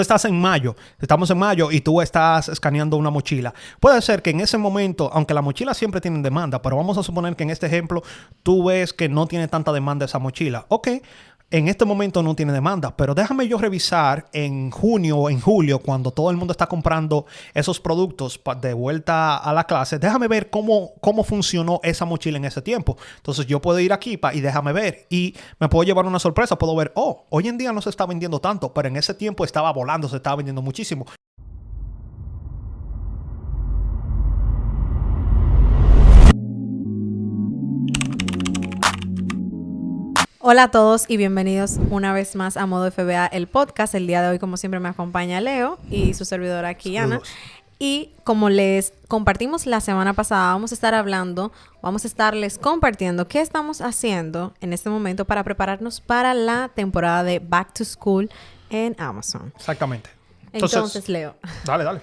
estás en mayo, estamos en mayo y tú estás escaneando una mochila. Puede ser que en ese momento, aunque la mochila siempre tiene demanda, pero vamos a suponer que en este ejemplo tú ves que no tiene tanta demanda esa mochila. Ok, en este momento no tiene demanda, pero déjame yo revisar en junio o en julio, cuando todo el mundo está comprando esos productos de vuelta a la clase. Déjame ver cómo funcionó esa mochila en ese tiempo. Entonces yo puedo ir aquí y déjame ver. Y me puedo llevar una sorpresa. Puedo ver, hoy en día no se está vendiendo tanto, pero en ese tiempo estaba volando, se estaba vendiendo muchísimo. Hola a todos y bienvenidos una vez más a Modo FBA, el podcast. El día de hoy, como siempre, me acompaña Leo y su servidora Kiana. Y como les compartimos la semana pasada, vamos a estarles compartiendo qué estamos haciendo en este momento para prepararnos para la temporada de Back to School en Amazon. Exactamente. Entonces, Leo. Dale.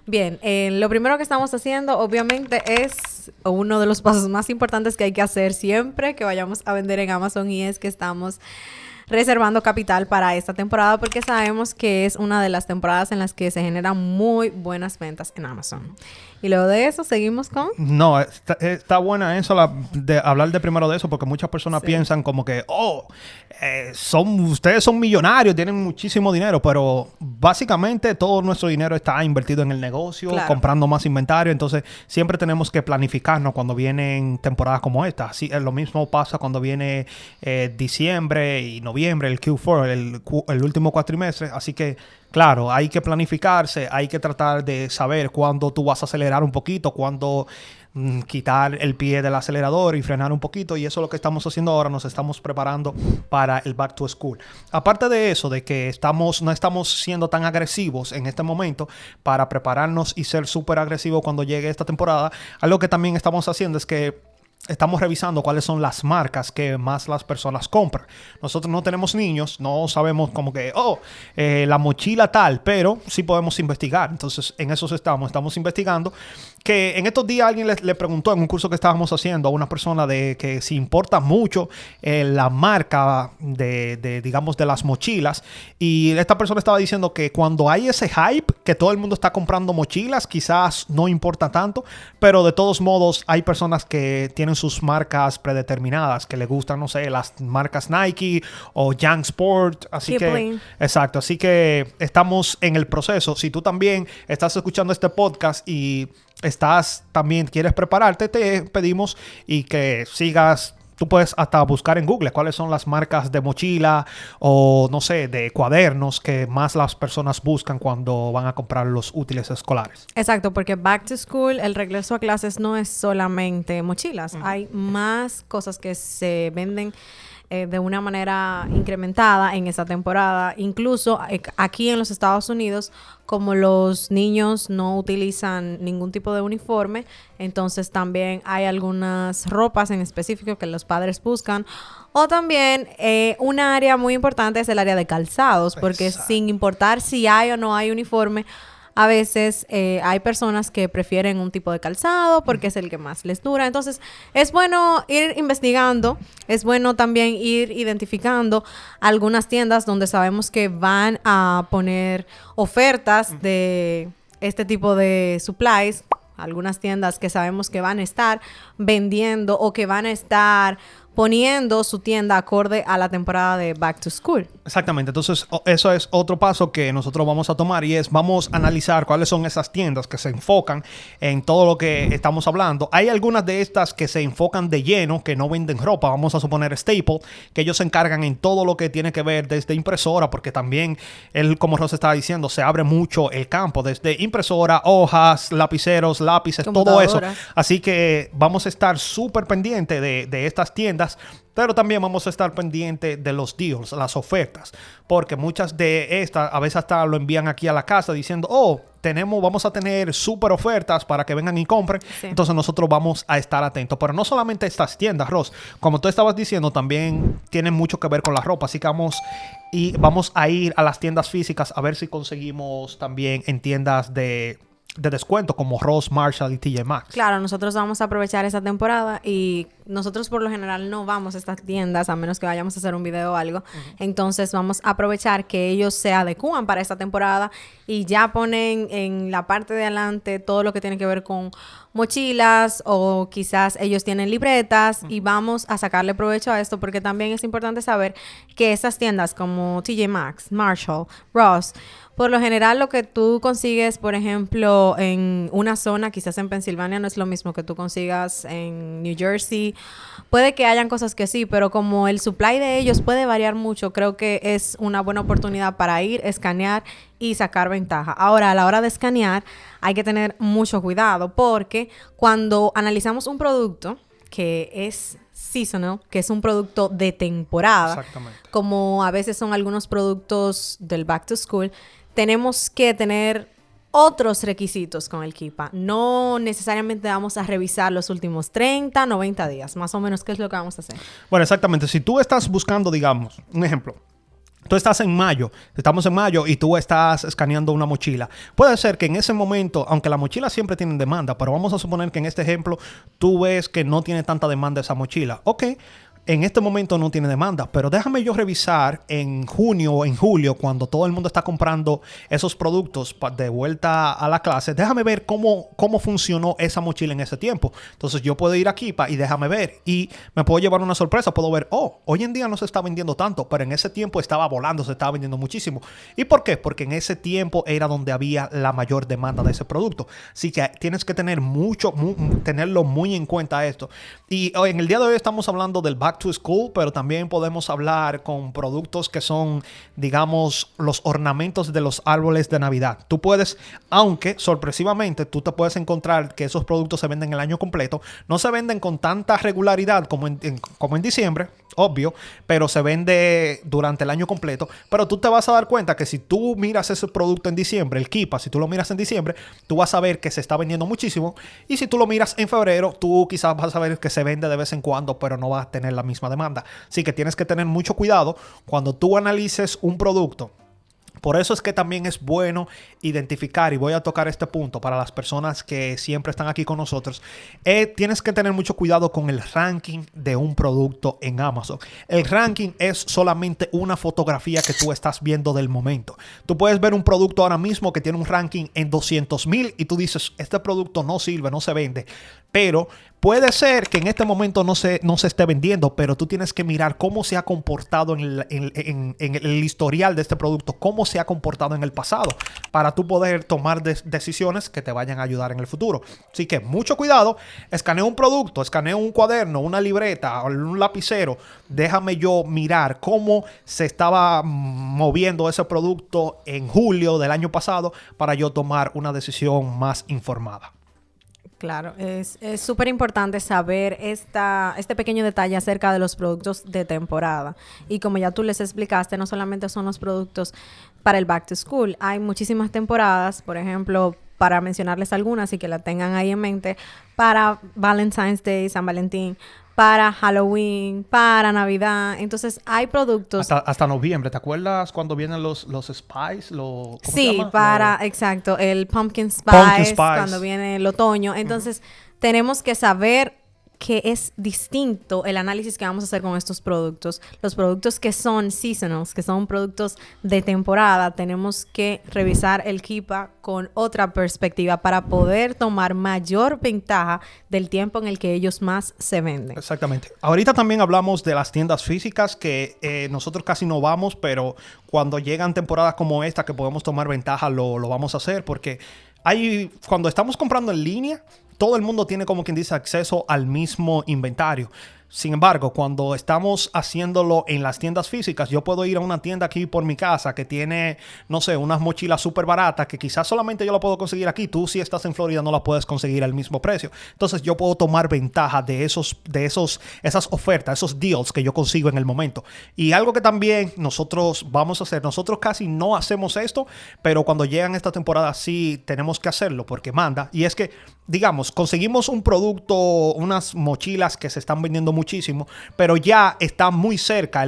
Bien, lo primero que estamos haciendo, obviamente, es uno de los pasos más importantes que hay que hacer siempre que vayamos a vender en Amazon, y es que estamos reservando capital para esta temporada, porque sabemos que es una de las temporadas en las que se generan muy buenas ventas en Amazon. Y luego de eso, seguimos con... No, está buena eso, de hablar de primero de eso, porque muchas personas piensan como que, ustedes son millonarios, tienen muchísimo dinero, pero básicamente todo nuestro dinero está invertido en el negocio, comprando más inventario. Entonces, siempre tenemos que planificarnos cuando vienen temporadas como esta. Así, lo mismo pasa cuando viene diciembre y noviembre, el Q4, el último cuatrimestre. Así que, claro, hay que planificarse, hay que tratar de saber cuándo tú vas a acelerar un poquito, cuándo quitar el pie del acelerador y frenar un poquito. Y eso es lo que estamos haciendo ahora. Nos estamos preparando para el Back to School. Aparte de eso, de que no estamos siendo tan agresivos en este momento para prepararnos y ser súper agresivos cuando llegue esta temporada, algo que también estamos haciendo es que estamos revisando cuáles son las marcas que más las personas compran. Nosotros no tenemos niños, no sabemos como que, la mochila tal, pero sí podemos investigar. Entonces, en eso estamos investigando. Que en estos días alguien le preguntó en un curso que estábamos haciendo a una persona de que si importa mucho la marca digamos, de las mochilas. Y esta persona estaba diciendo que cuando hay ese hype, que todo el mundo está comprando mochilas, quizás no importa tanto, pero de todos modos hay personas que tienen sus marcas predeterminadas, que les gustan, no sé, las marcas Nike o Young Sport. Así que, exacto. Así que estamos en el proceso. Si tú también estás escuchando este podcast y quieres prepararte, te pedimos y que sigas. Tú puedes hasta buscar en Google cuáles son las marcas de mochila o, no sé, de cuadernos que más las personas buscan cuando van a comprar los útiles escolares. Exacto, porque Back to School, el regreso a clases, no es solamente mochilas. Hay más cosas que se venden de una manera incrementada en esa temporada. Incluso aquí en los Estados Unidos, como los niños no utilizan ningún tipo de uniforme, entonces también hay algunas ropas en específico que los padres buscan. O también una área muy importante es el área de calzados, porque sin importar si hay o no hay uniforme, a veces hay personas que prefieren un tipo de calzado porque es el que más les dura. Entonces, es bueno ir investigando. Es bueno también ir identificando algunas tiendas donde sabemos que van a poner ofertas de este tipo de supplies. Algunas tiendas que sabemos que van a estar vendiendo o que van a estar poniendo su tienda acorde a la temporada de Back to School. Exactamente. Entonces, eso es otro paso que nosotros vamos a tomar, y vamos a analizar cuáles son esas tiendas que se enfocan en todo lo que estamos hablando. Hay algunas de estas que se enfocan de lleno, que no venden ropa. Vamos a suponer Staple, que ellos se encargan en todo lo que tiene que ver desde impresora, porque también, como Rosa estaba diciendo, se abre mucho el campo, desde impresora, hojas, lapiceros, lápices, todo eso. Así que vamos a estar súper pendientes de estas tiendas. Pero también vamos a estar pendientes de los deals, las ofertas, porque muchas de estas a veces hasta lo envían aquí a la casa diciendo, vamos a tener súper ofertas para que vengan y compren. Sí. Entonces nosotros vamos a estar atentos. Pero no solamente estas tiendas, Ros, como tú estabas diciendo, también tienen mucho que ver con la ropa. Así que vamos a ir a las tiendas físicas a ver si conseguimos también en tiendas de descuento como Ross, Marshall y TJ Maxx. Claro, nosotros vamos a aprovechar esa temporada y nosotros por lo general no vamos a estas tiendas a menos que vayamos a hacer un video o algo. Entonces vamos a aprovechar que ellos se adecúan para esta temporada y ya ponen en la parte de adelante todo lo que tiene que ver con mochilas o quizás ellos tienen libretas y vamos a sacarle provecho a esto porque también es importante saber que esas tiendas como TJ Maxx, Marshall, Ross, por lo general lo que tú consigues, por ejemplo, en una zona, quizás en Pensilvania no es lo mismo que tú consigas en New Jersey. Puede que hayan cosas que sí, pero como el supply de ellos puede variar mucho, creo que es una buena oportunidad para ir, escanear y sacar ventaja. Ahora, a la hora de escanear, hay que tener mucho cuidado porque cuando analizamos un producto que es seasonal, que es un producto de temporada, como a veces son algunos productos del back to school, tenemos que tener otros requisitos con el Keepa. No necesariamente vamos a revisar los últimos 30, 90 días, más o menos, ¿qué es lo que vamos a hacer? Bueno, exactamente. Si tú estás buscando, digamos, un ejemplo, tú estás en mayo, estamos en mayo y tú estás escaneando una mochila. Puede ser que en ese momento, aunque la mochila siempre tiene demanda, pero vamos a suponer que en este ejemplo tú ves que no tiene tanta demanda esa mochila. Ok, en este momento no tiene demanda, pero déjame yo revisar en junio o en julio, cuando todo el mundo está comprando esos productos de vuelta a la clase, déjame ver cómo funcionó esa mochila en ese tiempo. Entonces yo puedo ir aquí y déjame ver y me puedo llevar una sorpresa. Puedo ver, hoy en día no se está vendiendo tanto, pero en ese tiempo estaba volando, se estaba vendiendo muchísimo. ¿Y por qué? Porque en ese tiempo era donde había la mayor demanda de ese producto. Así que tienes que tener tenerlo muy en cuenta esto. Y en el día de hoy estamos hablando del back to school, pero también podemos hablar con productos que son, digamos, los ornamentos de los árboles de Navidad. Tú puedes, aunque sorpresivamente tú te puedes encontrar que esos productos se venden el año completo, no se venden con tanta regularidad como en diciembre, obvio, pero se vende durante el año completo. Pero tú te vas a dar cuenta que si tú miras ese producto en diciembre, el Keepa, si tú lo miras en diciembre, tú vas a ver que se está vendiendo muchísimo. Y si tú lo miras en febrero, tú quizás vas a ver que se vende de vez en cuando, pero no va a tener la misma demanda. Así que tienes que tener mucho cuidado cuando tú analices un producto. Por eso es que también es bueno identificar, y voy a tocar este punto para las personas que siempre están aquí con nosotros, tienes que tener mucho cuidado con el ranking de un producto en Amazon. El ranking es solamente una fotografía que tú estás viendo del momento. Tú puedes ver un producto ahora mismo que tiene un ranking en 200,000 y tú dices, este producto no sirve, no se vende, pero puede ser que en este momento no se esté vendiendo, pero tú tienes que mirar cómo se ha comportado en el historial de este producto, cómo se ha comportado en el pasado, para tú poder tomar decisiones que te vayan a ayudar en el futuro. Así que mucho cuidado, escaneo un producto, escaneo un cuaderno, una libreta, un lapicero, déjame yo mirar cómo se estaba moviendo ese producto en julio del año pasado para yo tomar una decisión más informada. Claro, es súper importante saber este pequeño detalle acerca de los productos de temporada. Y como ya tú les explicaste, no solamente son los productos para el back to school. Hay muchísimas temporadas, por ejemplo, para mencionarles algunas y que la tengan ahí en mente, para Valentine's Day, San Valentín, para Halloween, para Navidad. Entonces, hay productos... Hasta noviembre. ¿Te acuerdas cuando vienen los Spice? ¿Cómo se llama? Exacto. El Pumpkin Spice, cuando viene el otoño. Entonces, tenemos que saber que es distinto el análisis que vamos a hacer con estos productos. Los productos que son seasonals, que son productos de temporada, tenemos que revisar el Keepa con otra perspectiva para poder tomar mayor ventaja del tiempo en el que ellos más se venden. Exactamente. Ahorita también hablamos de las tiendas físicas que nosotros casi no vamos, pero cuando llegan temporadas como esta que podemos tomar ventaja, lo vamos a hacer porque cuando estamos comprando en línea, todo el mundo tiene, como quien dice, acceso al mismo inventario. Sin embargo, cuando estamos haciéndolo en las tiendas físicas, yo puedo ir a una tienda aquí por mi casa que tiene, no sé, unas mochilas súper baratas que quizás solamente yo la puedo conseguir aquí. Tú, si estás en Florida, no la puedes conseguir al mismo precio. Entonces, yo puedo tomar ventaja de esas ofertas, esos deals que yo consigo en el momento. Y algo que también nosotros vamos a hacer, nosotros casi no hacemos esto, pero cuando llegan esta temporada sí tenemos que hacerlo porque manda. Y es que, digamos, conseguimos un producto, unas mochilas que se están vendiendo mucho muchísimo, pero ya está muy cerca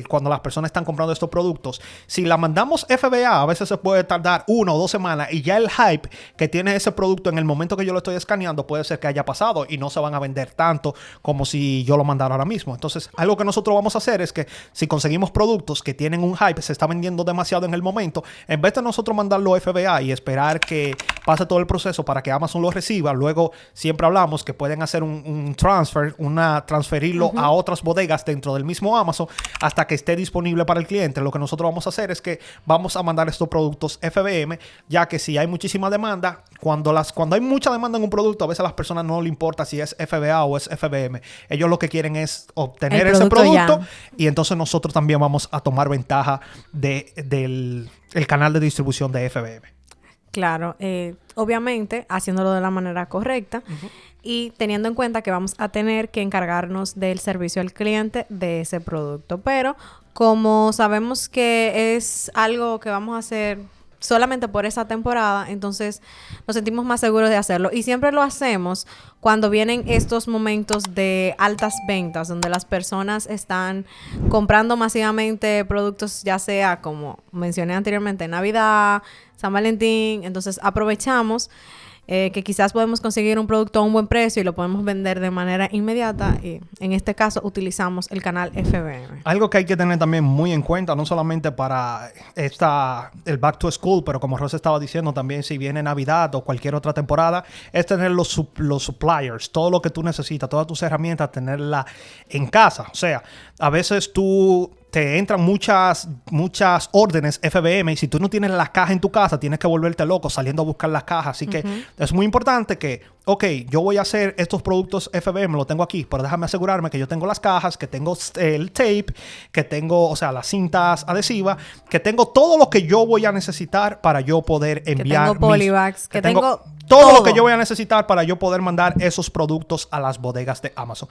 cuando las personas están comprando estos productos. Si la mandamos FBA, a veces se puede tardar 1 o 2 semanas y ya el hype que tiene ese producto en el momento que yo lo estoy escaneando puede ser que haya pasado y no se van a vender tanto como si yo lo mandara ahora mismo. Entonces, algo que nosotros vamos a hacer es que si conseguimos productos que tienen un hype, se está vendiendo demasiado en el momento, en vez de nosotros mandarlo a FBA y esperar que pase todo el proceso para que Amazon lo reciba, luego siempre hablamos que pueden hacer un transfer, transferirlo a otras bodegas dentro del mismo Amazon hasta que esté disponible para el cliente. Lo que nosotros vamos a hacer es que vamos a mandar estos productos FBM, ya que si hay muchísima demanda, cuando hay mucha demanda en un producto, a veces a las personas no le importa si es FBA o es FBM. Ellos lo que quieren es obtener ese producto y entonces nosotros también vamos a tomar ventaja del canal de distribución de FBM. Claro, obviamente haciéndolo de la manera correcta y teniendo en cuenta que vamos a tener que encargarnos del servicio al cliente de ese producto. Pero como sabemos que es algo que vamos a hacer solamente por esa temporada, entonces nos sentimos más seguros de hacerlo. Y siempre lo hacemos cuando vienen estos momentos de altas ventas, donde las personas están comprando masivamente productos, ya sea, como mencioné anteriormente, Navidad, San Valentín. Entonces aprovechamos que quizás podemos conseguir un producto a un buen precio y lo podemos vender de manera inmediata, y en este caso utilizamos el canal FBM. Algo que hay que tener también muy en cuenta, no solamente para el back to school, pero como Rosa estaba diciendo, también si viene Navidad o cualquier otra temporada, es tener los suppliers, todo lo que tú necesitas, todas tus herramientas, tenerla en casa. O sea, a veces te entran muchas órdenes FBM y si tú no tienes las cajas en tu casa, tienes que volverte loco saliendo a buscar las cajas. Así que es muy importante que, yo voy a hacer estos productos FBM, lo tengo aquí, pero déjame asegurarme que yo tengo las cajas, que tengo el tape, que tengo, las cintas adhesivas, que tengo todo lo que yo voy a necesitar para yo poder enviar. Que tengo polybags, que tengo todo lo que yo voy a necesitar para yo poder mandar esos productos a las bodegas de Amazon.